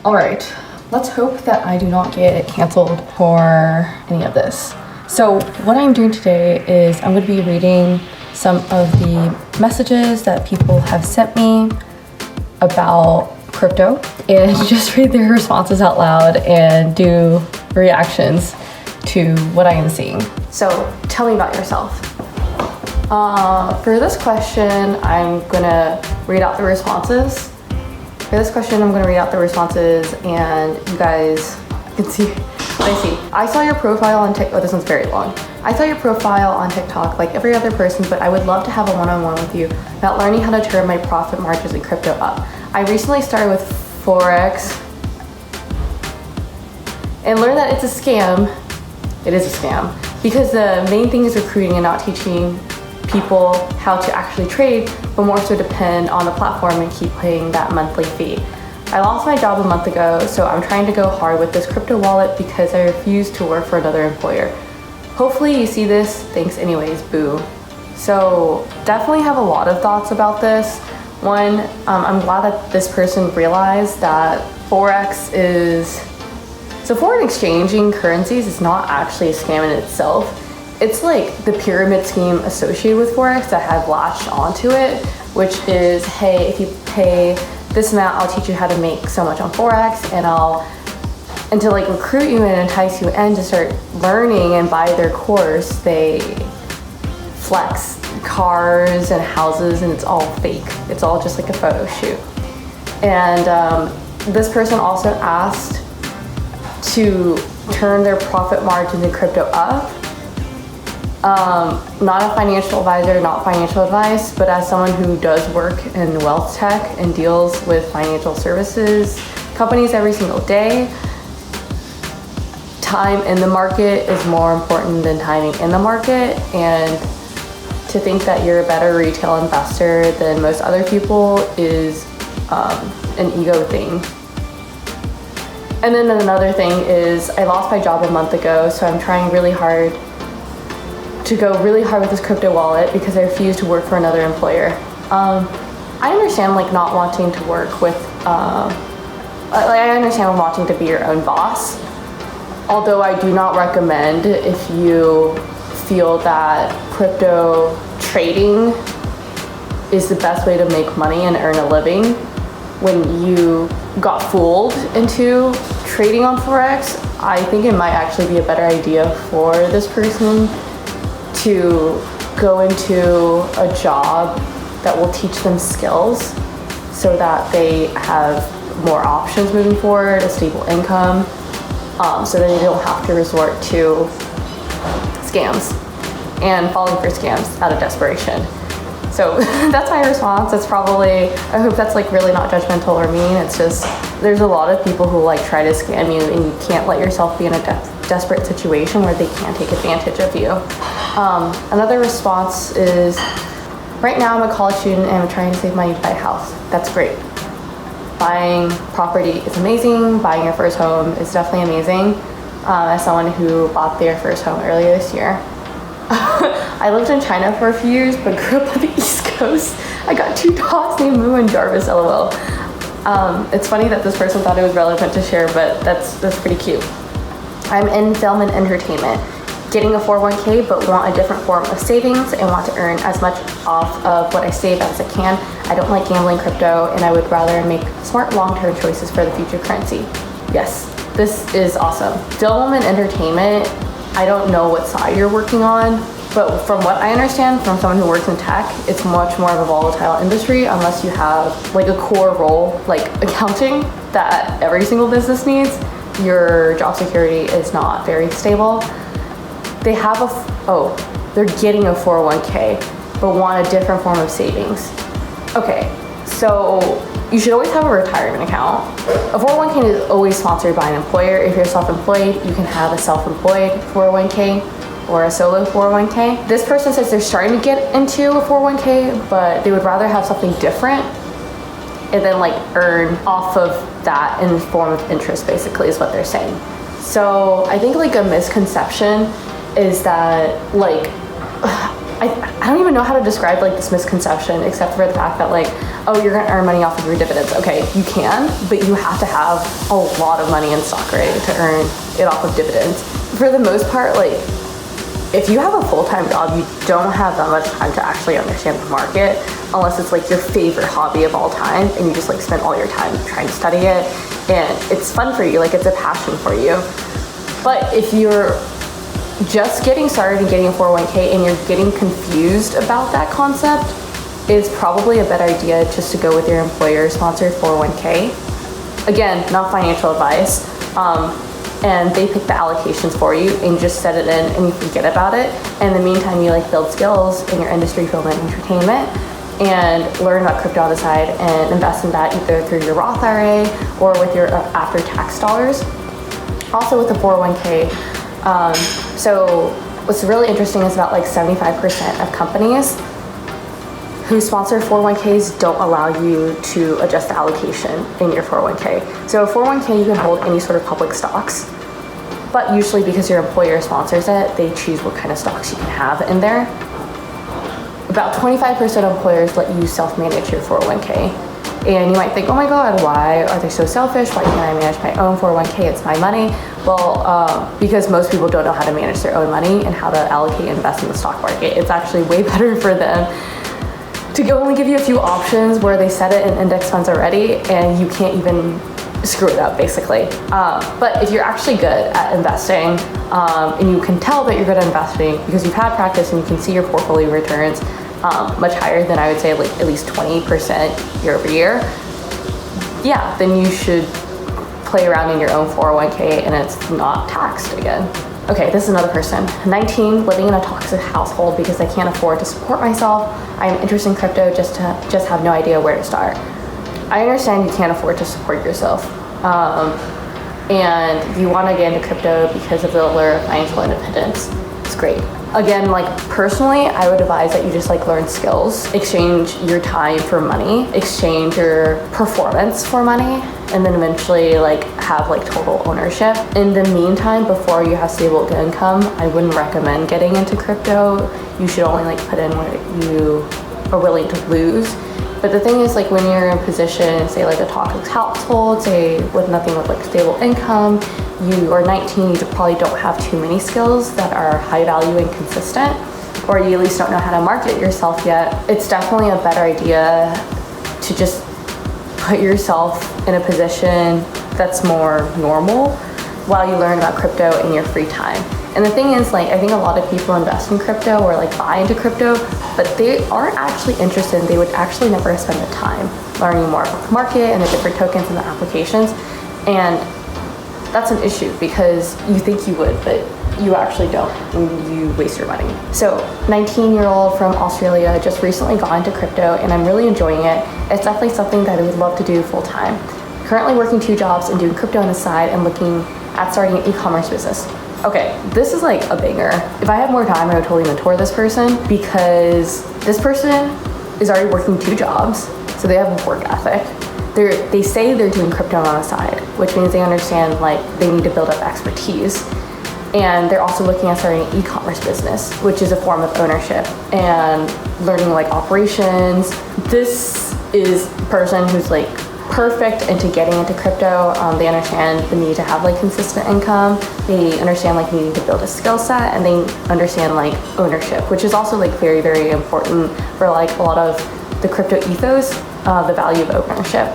All right, let's hope that I do not get canceled for any of this. So what I'm doing today is I'm going to be reading some of the messages that people have sent me about crypto and just read their responses out loud and do reactions to what I am seeing. So tell me about yourself. For this question, I'm gonna read out the responses. And you guys can see. I saw your profile on TikTok. Oh, this one's very long. I saw your profile on TikTok like every other person, but I would love to have a one-on-one with you about learning how to turn my profit margins in crypto up. I recently started with Forex and learned that it's a scam. It is a scam because the main thing is recruiting and not teaching people how to actually trade, but more so depend on the platform and keep paying that monthly fee. I lost my job a month ago, so I'm trying to go hard with this crypto wallet because I refuse to work for another employer. Hopefully you see this. Thanks anyways, boo. So definitely have a lot of thoughts about this. One, I'm glad that this person realized that Forex is, so foreign exchanging currencies is not actually a scam in itself. It's like the pyramid scheme associated with Forex that have latched onto it, which is, hey, if you pay this amount, I'll teach you how to make so much on Forex, and to like recruit you and entice you in to start learning and buy their course, they flex cars and houses, and it's all fake. It's all just like a photo shoot. And this person also asked to turn their profit margins in crypto up. Not a financial advisor, not financial advice, but as someone who does work in wealth tech and deals with financial services companies every single day, time in the market is more important than timing in the market. And to think that you're a better retail investor than most other people is an ego thing. And then another thing is I lost my job a month ago, so I'm trying really hard to go really hard with this crypto wallet because I refuse to work for another employer. I understand like not wanting to work with, I understand wanting to be your own boss. Although I do not recommend if you feel that crypto trading is the best way to make money and earn a living. When you got fooled into trading on Forex, I think it might actually be a better idea for this person to go into a job that will teach them skills so that they have more options moving forward, a stable income, so that they don't have to resort to scams and falling for scams out of desperation. So that's my response. It's probably, I hope that's like really not judgmental or mean. It's just, there's a lot of people who like try to scam you and you can't let yourself be in a desperate situation where they can take advantage of you. Another response is, right now I'm a college student and I'm trying to save money to buy a house. That's great. Buying property is amazing. Buying your first home is definitely amazing. As someone who bought their first home earlier this year. I lived in China for a few years, but grew up on the East Coast. I got 2 dogs named Moo and Jarvis, LOL. It's funny that this person thought it was relevant to share, but that's pretty cute. I'm in film and entertainment, getting a 401k, but want a different form of savings and want to earn as much off of what I save as I can. I don't like gambling crypto, and I would rather make smart long-term choices for the future currency. Yes, this is awesome. Film and entertainment, I don't know what side you're working on, but from what I understand from someone who works in tech, it's much more of a volatile industry unless you have like a core role like accounting that every single business needs. Your job security is not very stable. They have they're getting a 401k, but want a different form of savings. Okay, so you should always have a retirement account. A 401k is always sponsored by an employer. If you're self-employed, you can have a self-employed 401k or a solo 401k. This person says they're starting to get into a 401k, but they would rather have something different and then like earn off of that in the form of interest, basically is what they're saying. So I think like a misconception is that like, I don't even know how to describe like this misconception except for the fact that like oh, you're gonna earn money off of your dividends. Okay, you can, but you have to have a lot of money in stock, right, to earn it off of dividends. For the most part, like, if you have a full-time job, you don't have that much time to actually understand the market, unless it's like your favorite hobby of all time and you just like spend all your time trying to study it and it's fun for you, like it's a passion for you. But if you're just getting started and getting a 401k and you're getting confused about that concept, it's probably a better idea just to go with your employer-sponsored 401k. Again, not financial advice. And they pick the allocations for you and you just set it in and you forget about it. And in the meantime, you like build skills in your industry, film and entertainment, and learn about crypto on the side and invest in that either through your Roth IRA or with your after-tax dollars. Also with the 401k, so what's really interesting is about like 75% of companies who sponsor 401ks don't allow you to adjust the allocation in your 401k. So a 401k, you can hold any sort of public stocks, but usually because your employer sponsors it, they choose what kind of stocks you can have in there. About 25% of employers let you self-manage your 401k. And you might think, oh my God, why are they so selfish? Why can't I manage my own 401k? It's my money. Well, because most people don't know how to manage their own money and how to allocate and invest in the stock market. It's actually way better for them to only give you a few options where they set it in index funds already and you can't even screw it up, basically. But if you're actually good at investing and you can tell that you're good at investing because you've had practice and you can see your portfolio returns much higher than I would say like at least 20% year over year, yeah, then you should play around in your own 401k and it's not taxed again. Okay, this is another person, 19, living in a toxic household because I can't afford to support myself. I am interested in crypto, just have no idea where to start. I understand you can't afford to support yourself. And you want to get into crypto because of the allure of financial independence. It's great. Again, like personally, I would advise that you just like learn skills, exchange your time for money, exchange your performance for money, and then eventually like have like total ownership. In the meantime, before you have stable income, I wouldn't recommend getting into crypto. You should only like put in what you are willing to lose. But the thing is, like when you're in a position, say like a toxic household, say with nothing with like stable income, you are 19, you probably don't have too many skills that are high value and consistent, or you at least don't know how to market yourself yet. It's definitely a better idea to just put yourself in a position that's more normal while you learn about crypto in your free time. And the thing is, like, I think a lot of people invest in crypto or like buy into crypto, but they aren't actually interested. They would actually never spend the time learning more about the market and the different tokens and the applications. And that's an issue because you think you would, but you actually don't, and you waste your money. So 19-year-old from Australia, just recently got into crypto and I'm really enjoying it. It's definitely something that I would love to do full time. Currently working 2 jobs and doing crypto on the side and looking at starting an e-commerce business. Okay, this is like a banger. If I had more time, I would totally mentor this person because this person is already working 2 jobs, so they have a work ethic. They say they're doing crypto on the side, which means they understand like they need to build up expertise. And they're also looking at starting an e-commerce business, which is a form of ownership and learning like operations. This is a person who's like perfect into getting into crypto. They understand the need to have like consistent income. They understand like needing to build a skill set, and they understand like ownership, which is also like very, very important for like a lot of the crypto ethos, the value of ownership.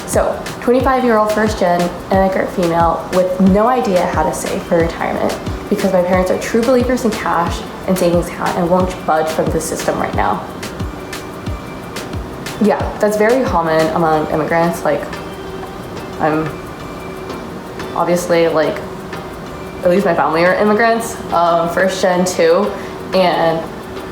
So 25-year-old first gen immigrant female with no idea how to save for retirement because my parents are true believers in cash and savings account and won't budge from the system right now. Yeah, that's very common among immigrants. Like, I'm obviously like, at least my family are immigrants, first gen too. And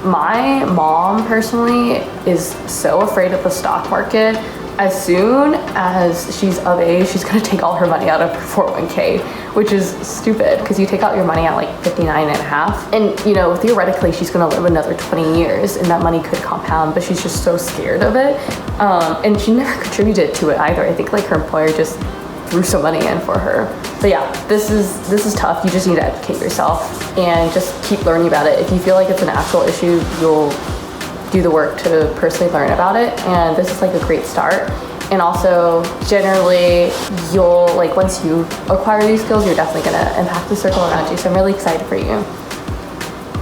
my mom personally is so afraid of the stock market. As soon as she's of age, she's gonna take all her money out of her 401k, which is stupid because you take out your money at like 59 and a half. And you know, theoretically, she's gonna live another 20 years and that money could compound, but she's just so scared of it. And she never contributed to it either. I think like her employer just threw some money in for her. But yeah, this is tough. You just need to educate yourself and just keep learning about it. If you feel like it's an actual issue, you'll do the work to personally learn about it, and this is like a great start. And also, generally, you'll, like, once you acquire these skills, you're definitely gonna impact the circle around you, so I'm really excited for you.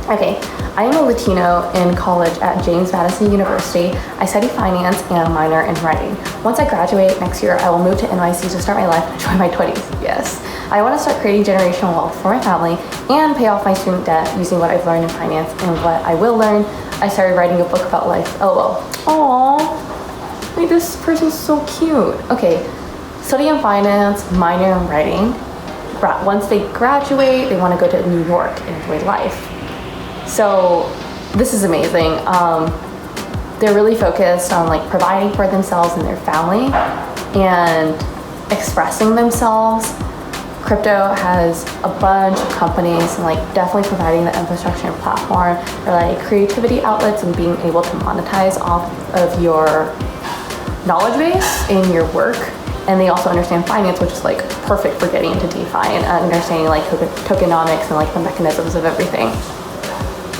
Okay, I am a Latino in college at James Madison University. I study finance and a minor in writing. Once I graduate next year, I will move to NYC to start my life and enjoy my 20s. Yes. I want to start creating generational wealth for my family and pay off my student debt using what I've learned in finance and what I will learn. I started writing a book about life. LOL. Aww. Like, this person's so cute. Okay, study in finance, minor in writing. Once they graduate, they want to go to New York and enjoy life. So this is amazing. They're really focused on like providing for themselves and their family and expressing themselves. Crypto has a bunch of companies and like definitely providing the infrastructure and platform for like creativity outlets and being able to monetize off of your knowledge base in your work. And they also understand finance, which is like perfect for getting into DeFi and understanding like tokenomics and like the mechanisms of everything.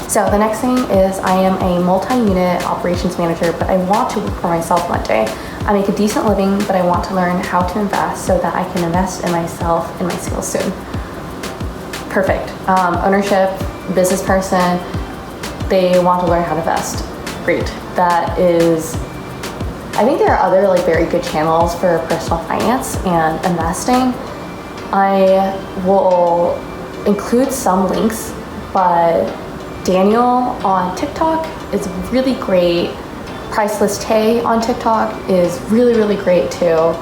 So the next thing is I am a multi-unit operations manager, but I want to work for myself one day. I make a decent living, but I want to learn how to invest so that I can invest in myself and my skills soon. Perfect. Ownership, business person, they want to learn how to invest. Great. That is, I think there are other like very good channels for personal finance and investing. I will include some links, but Daniel on TikTok is really great. Priceless Tay on TikTok is really, really great too.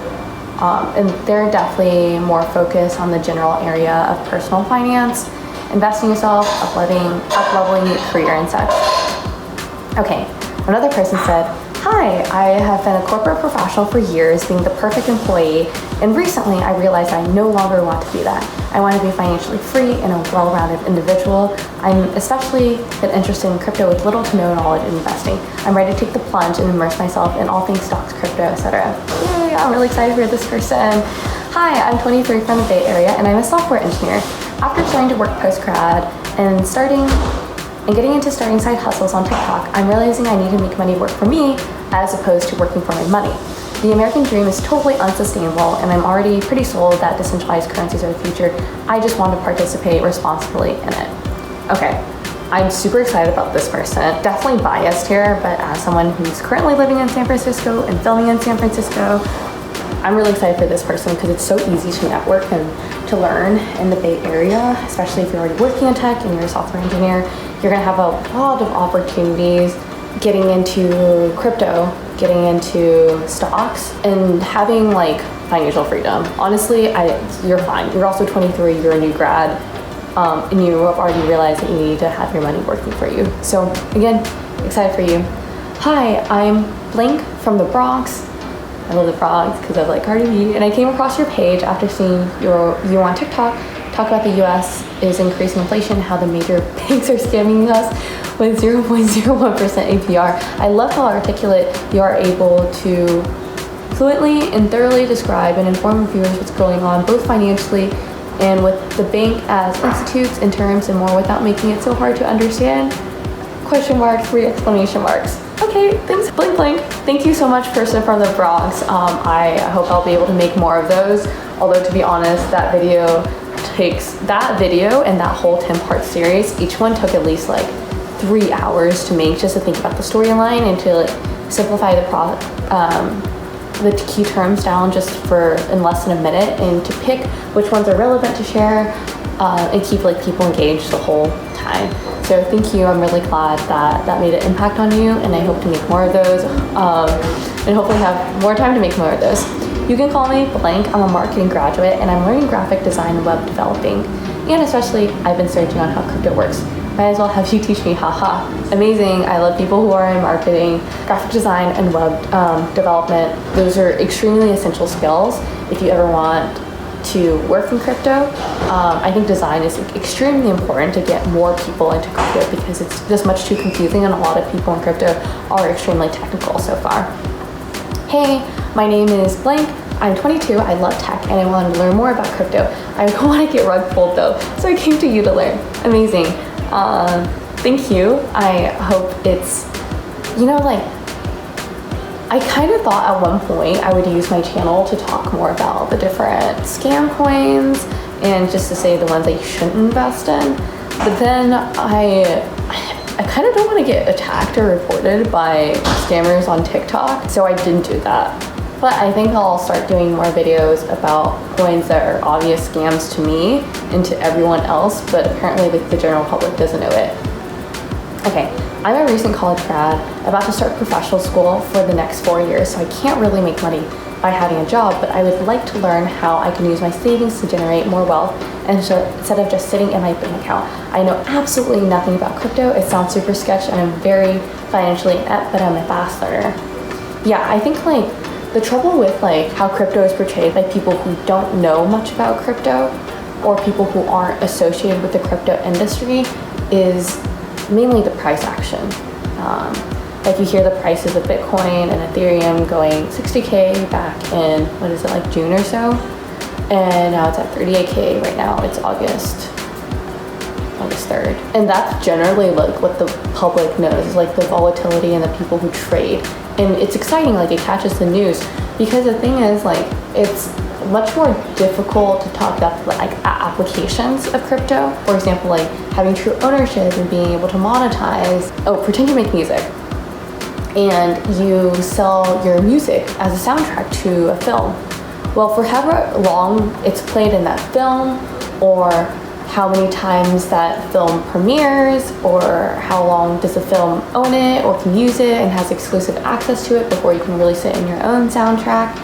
And they're definitely more focused on the general area of personal finance, investing yourself, up-leveling your career and such. Okay, another person said, hi, I have been a corporate professional for years, being the perfect employee, and recently I realized I no longer want to be that. I want to be financially free and a well-rounded individual. I'm especially interested in crypto with little to no knowledge in investing. I'm ready to take the plunge and immerse myself in all things stocks, crypto, etc. Yay, I'm really excited for this person. Hi, I'm 23 from the Bay Area, and I'm a software engineer. After starting to work post-grad and getting into starting side hustles on TikTok, I'm realizing I need to make money work for me as opposed to working for my money. The American dream is totally unsustainable, and I'm already pretty sold that decentralized currencies are the future. I just want to participate responsibly in it. Okay, I'm super excited about this person. Definitely biased here, but as someone who's currently living in San Francisco and filming in San Francisco, I'm really excited for this person because it's so easy to network and to learn in the Bay Area, especially if you're already working in tech and you're a software engineer. You're gonna have a lot of opportunities getting into crypto, getting into stocks, and having like financial freedom. Honestly, you're fine. You're also 23, you're a new grad, and you have already realized that you need to have your money working for you. So again, excited for you. Hi, I'm Blank from the Bronx. I love the Bronx because I like Cardi B, and I came across your page after seeing you on TikTok talk about the US is increasing inflation, how the major banks are scamming us with 0.01% APR. I love how articulate you are able to fluently and thoroughly describe and inform viewers what's going on, both financially and with the bank as institutes and terms and more without making it so hard to understand. Question marks, 3 exclamation marks. Okay, thanks, Blank Blank. Thank you so much, person from the Bronx. I hope I'll be able to make more of those. Although to be honest, that video and that whole 10-part series, each one took at least like 3 hours to make, just to think about the storyline and to like simplify the key terms down just in less than a minute, and to pick which ones are relevant to share and keep like people engaged the whole time. So thank you. I'm really glad that made an impact on you, and I hope to make more of those and hopefully have more time to make more of those. You can call me Blank. I'm a marketing graduate, and I'm learning graphic design and web developing. And especially, I've been searching on how crypto works. Might as well have you teach me, haha. Amazing. I love people who are in marketing, graphic design, and web development. Those are extremely essential skills if you ever want to work in crypto. I think design is extremely important to get more people into crypto because it's just much too confusing, and a lot of people in crypto are extremely technical so far. Hey, my name is Blank. I'm 22, I love tech, and I wanted to learn more about crypto. I don't want to get rug pulled though, so I came to you to learn. Amazing. Thank you. I hope like, I kind of thought at one point I would use my channel to talk more about the different scam coins and just to say the ones that you shouldn't invest in. But then I kind of don't want to get attacked or reported by scammers on TikTok, so I didn't do that. But I think I'll start doing more videos about coins that are obvious scams to me and to everyone else, but apparently the general public doesn't know it. Okay, I'm a recent college grad, about to start professional school for the next 4 years, so I can't really make money by having a job, but I would like to learn how I can use my savings to generate more wealth instead of just sitting in my bank account. I know absolutely nothing about crypto. It sounds super sketch and I'm very financially inept, but I'm a fast learner. Yeah, I think like the trouble with like how crypto is portrayed by people who don't know much about crypto or people who aren't associated with the crypto industry is mainly the price action. Like you hear the prices of Bitcoin and Ethereum going 60K back in, like June or so? And now it's at 38K right now. It's August 3rd. And that's generally like what the public knows, is like the volatility and the people who trade. And it's exciting, like it catches the news. Because the thing is, like, it's much more difficult to talk about like applications of crypto. For example, like having true ownership and being able to monetize. Oh, pretend you make music and you sell your music as a soundtrack to a film. Well, for however long it's played in that film, or how many times that film premieres, or how long does the film own it or can use it and has exclusive access to it before you can release it in your own soundtrack,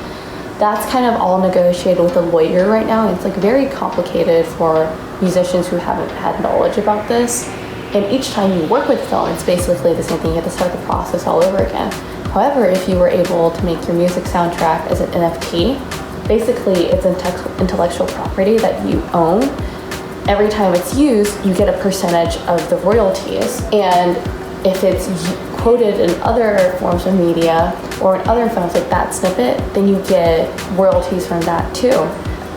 that's kind of all negotiated with a lawyer right now. It's like very complicated for musicians who haven't had knowledge about this. And each time you work with film, it's basically the same thing. You have to start the process all over again. However, if you were able to make your music soundtrack as an NFT, basically it's intellectual property that you own. Every time it's used, you get a percentage of the royalties. And if it's quoted in other forms of media or in other films like that snippet, then you get royalties from that too.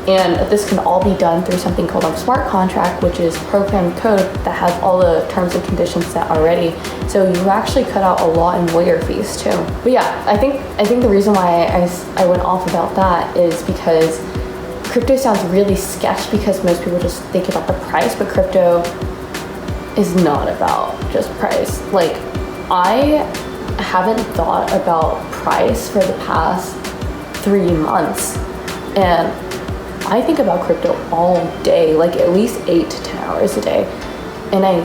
And this can all be done through something called a smart contract, which is programmed code that has all the terms and conditions set already. So you actually cut out a lot in lawyer fees too. But yeah, I think the reason why I went off about that is because crypto sounds really sketch because most people just think about the price, but crypto is not about just price. Like, I haven't thought about price for the past 3 months, and I think about crypto all day, like at least 8 to 10 hours a day, and I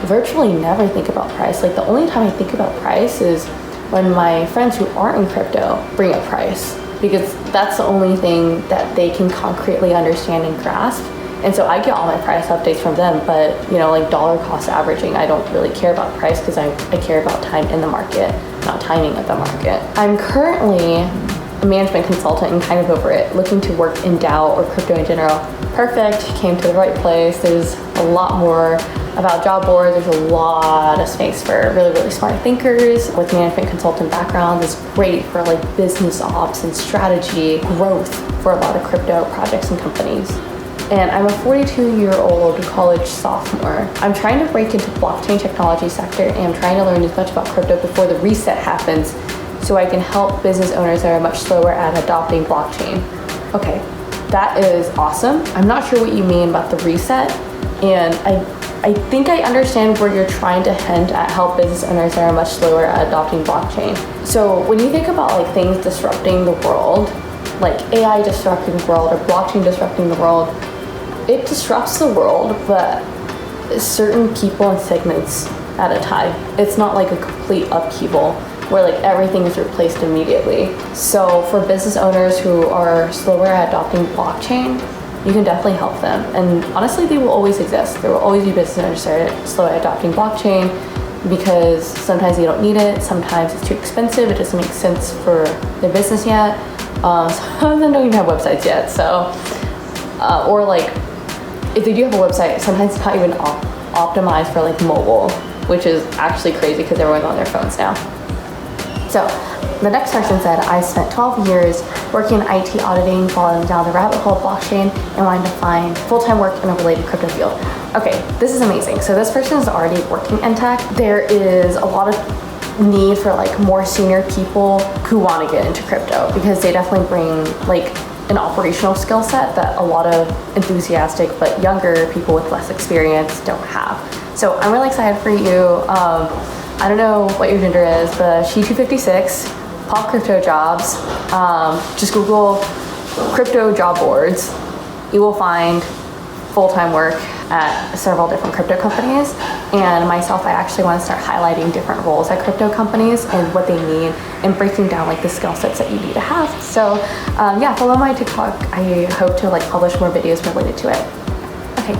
virtually never think about price. Like the only time I think about price is when my friends who aren't in crypto bring up price, because that's the only thing that they can concretely understand and grasp. And so I get all my price updates from them, but like dollar cost averaging, I don't really care about price because I care about time in the market, not timing of the market. I'm currently a management consultant and kind of over it, looking to work in DAO or crypto in general. Perfect, came to the right place. There's a lot more about job boards. There's a lot of space for really, really smart thinkers with management consultant backgrounds. It's great for like business ops and strategy growth for a lot of crypto projects and companies. And I'm a 42-year-old college sophomore. I'm trying to break into blockchain technology sector, and I'm trying to learn as much about crypto before the reset happens so I can help business owners that are much slower at adopting blockchain. Okay, that is awesome. I'm not sure what you mean about the reset, and I think I understand where you're trying to hint at help business owners that are much slower at adopting blockchain. So when you think about like things disrupting the world, like AI disrupting the world or blockchain disrupting the world, it disrupts the world, but certain people and segments at a time. It's not like a complete upheaval where like everything is replaced immediately. So for business owners who are slower at adopting blockchain, you can definitely help them. And honestly, they will always exist. There will always be business owners that are slow at adopting blockchain because sometimes they don't need it, sometimes it's too expensive, it doesn't make sense for their business yet. Some of them don't even have websites yet. So, or like, if they do have a website, sometimes it's not even optimized for like mobile, which is actually crazy because everyone's on their phones now. So the next person said, I spent 12 years working in IT auditing, falling down the rabbit hole of blockchain, and wanting to find full-time work in a related crypto field. Okay, this is amazing. So this person is already working in tech. There is a lot of need for like more senior people who want to get into crypto, because they definitely bring like an operational skill set that a lot of enthusiastic but younger people with less experience don't have. So I'm really excited for you. I don't know what your gender is, but She256, Pop Crypto Jobs. Just Google crypto job boards. You will find full-time work at several different crypto companies. And myself, I actually want to start highlighting different roles at crypto companies and what they need, and breaking down like the skill sets that you need to have. So yeah, follow my TikTok. I hope to like publish more videos related to it. Okay.